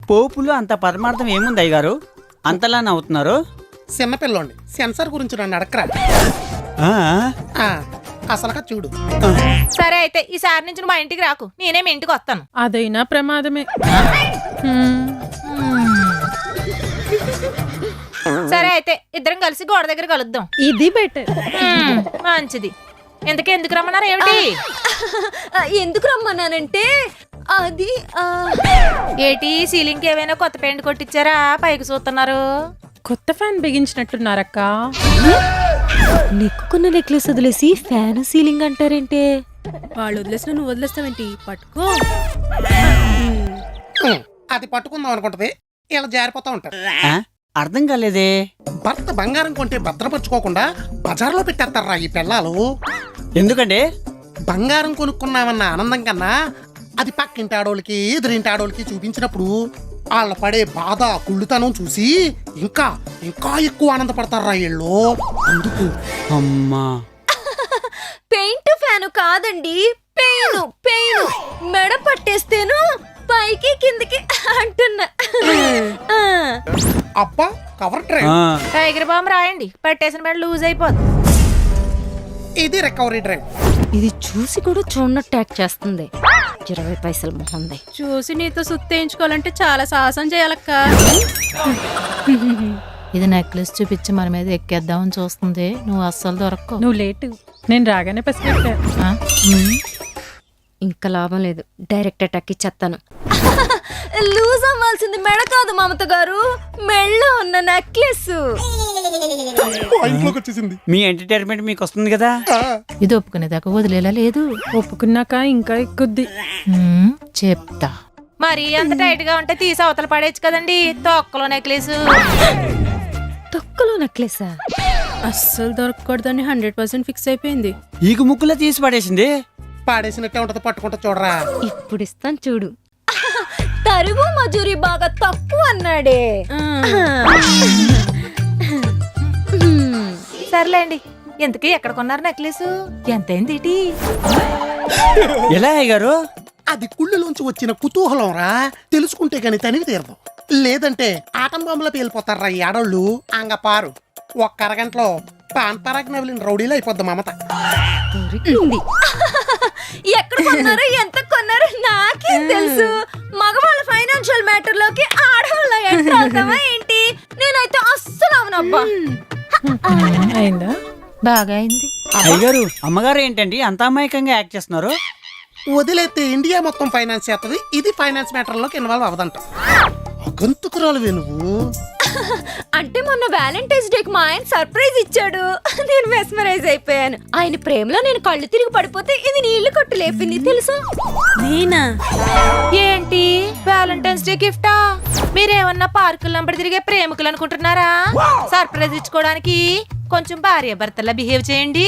పోపులో అంత పరమార్థం ఏముంది అయ్యగారు? అంతలా నవ్వుతున్నారు. చిన్నపిల్లండి, సెన్సార్ గురించి నన్ను అడగరా. అసలుగా చూడు. సరే అయితే ఈసారి నుంచి నువ్వు మా ఇంటికి రాకు, నేనే మీ ఇంటికి వస్తాను. అదైనా ప్రమాదమే. సరే అయితే ఇద్దరం కలిసి గోడ దగ్గర కలుద్దాం. ఇది బెటర్. మంచిది. ఎందుకు రమ్మన్నారు ఏమిటి? ఎందుకు రమ్మన్నానంటే అది ఏటి సీలింగ్ ఏమైనా కొత్త పెయింట్ కొట్టించారా? పైకి చూస్తున్నారు. కొత్త ఫ్యాన్ బిగించినట్టున్నారక్క. నెక్కున్న నెక్లెస్ వదిలేసి ఫ్యాన్ సీలింగ్ అంటారేంటే? వాళ్ళు వదిలేసిన నువ్వు వదిలేస్తావేంటి? పట్టుకో. అది పట్టుకుందాం అనుకుంటది, ఇలా జారిపోతా ఉంటారు. అర్థం కాలేదే. భర్త బంగారం కొంటే భద్రపరచుకోకుండా బజార్లో పెట్టేస్తారా ఈ పిల్లలు. ఎందుకంటే బంగారం కొనుక్కున్నామన్న ఆనందం కన్నా అది పక్కింటి ఆడోళ్ళకి ఎదురింటి ఆడోళ్ళకి చూపించినప్పుడు వాళ్ళ పడే బాధ కుళ్ళుతనం చూసి ఇంకా ఇంకా ఎక్కువ ఆనందపడతారా వీళ్ళు. అందుకు అమ్మా పెయింట్ ఫ్యాన్ కాదండి, పెయిన్ పెయిన్. మెడ పట్టేస్తేను పైకి కిందికి అంటున్నా. అబ్బా కవర్ డ్రైవ్. టైగర్ బాంబు రాయండి, పట్టేసిన బెడ్ లూజ్ అయిపోద్ది. ఇది రికవరీ డ్రైవ్. ఇది చూసి కూడా చూడనట్టు యాక్ట్ చేస్తుంది. 20 పైసలు మొహంది. చూసి నీతో సుత్తేయించుకోవాలంటే చాలా సాహసం చేయాలక్క. ఇది నెక్లెస్ చూపించి మన మీద ఎక్కేద్దామని చూస్తుంది. నువ్వు అస్సలు దొరకవు. నువ్వు లేటు, నేను రాగానే పసిగట్టా. ఇంకా లాభం లేదు, డైరెక్ట్ అటాక్ ఇచ్చేస్తాను. లూజ్ అవ్వాల్సింది మెడ కాదు మమత గారు, మెళ్ళో ఉన్న నెక్లెస్. ఇంట్లోకి వచ్చేసింది. మీ ఎంటర్టైన్మెంట్ మీకు వస్తుంది కదా. ఇది ఒప్పుకునేదాకా వదిలేలా లేదు. ఒప్పుకున్నాక ఇంకా ఎక్కుద్ది. చెప్తా. మరి అంత టైట్ గా ఉంటే తీసి అవతల పడేచ్చు కదండి. తొక్కలో నెక్లెస్. తొక్కలో నెక్లెసా? అస్సలు దొరకకూడదని 100% ఫిక్స్ అయిపోయింది. ఈగు ముక్కులో తీసి పడేసింది. పాడేసినట్టే ఉంటది, పట్టుకుంటా చూడరా. ఇప్పుడు ఇస్తాను చూడు. తరుగు మజూరి బాగా తక్కువ అన్నాడే. సర్లేండి, ఎందుకు ఎక్కడ కొన్నారు నెక్లెస్? ఎంతైంది ఇటీ? ఎలా అయ్యగారు? అది కుళ్ళలోంచి వచ్చిన కుతూహలం రా, తెలుసుకుంటే గాని తనివి తీరదు. లేదంటే ఆటం బాంబులో పేలిపోతారా ఈ ఆడోళ్ళు. అంగపారు ఒక్క అరగంటలో పాన్ పరాగ్ నవలిన రౌడీలో అయిపోద్ది మమత. దొరికింది. ఎక్కడ కొన్నారో ఎంత కొన్నారో నాకేం తెలుసు. మగవాళ్ళ ఫైనాన్షియల్ మ్యాటర్ లోకి ఆడవాళ్ళ ఎంటర్ అవుతావా ఏంటి? నేనైతే అస్సలు అవునబ్బా. అయిందా? బాగా అయింది. అయ్యగారు అమ్మగారు ఏంటండి అంత అమాయకంగా యాక్ట్ చేస్తున్నారు? వదిలేస్తే ఇండియా మొత్తం ఫైనాన్స్ చేస్తుంది, ఇది ఫైనాన్స్ మ్యాటర్ లోకి ఇన్వాల్వ్ అవదంట. అగంతుకురాలువే నువ్వు. అంటే మొన్న వ్యాలంటైన్స్ డేకి మా ఆయన సర్ప్రైజ్ ఇచ్చాడు. నేను మెస్మరైజ్ అయిపోయాను. ఆయన ప్రేమలో నేను కళ్ళు తిరిగి పడిపోతే ఇది నీళ్లు కొట్టు లేపింది తెలుసా? నేనా? ఏంటి వ్యాలంటైన్స్ డే గిఫ్టా? మీరేమన్నా పార్కులు నంబడి తిరిగే ప్రేమికులు అనుకుంటున్నారా? సర్ప్రైజ్ ఇచ్చుకోవడానికి కొంచెం భార్య భర్తలా బిహేవ్ చేయండి.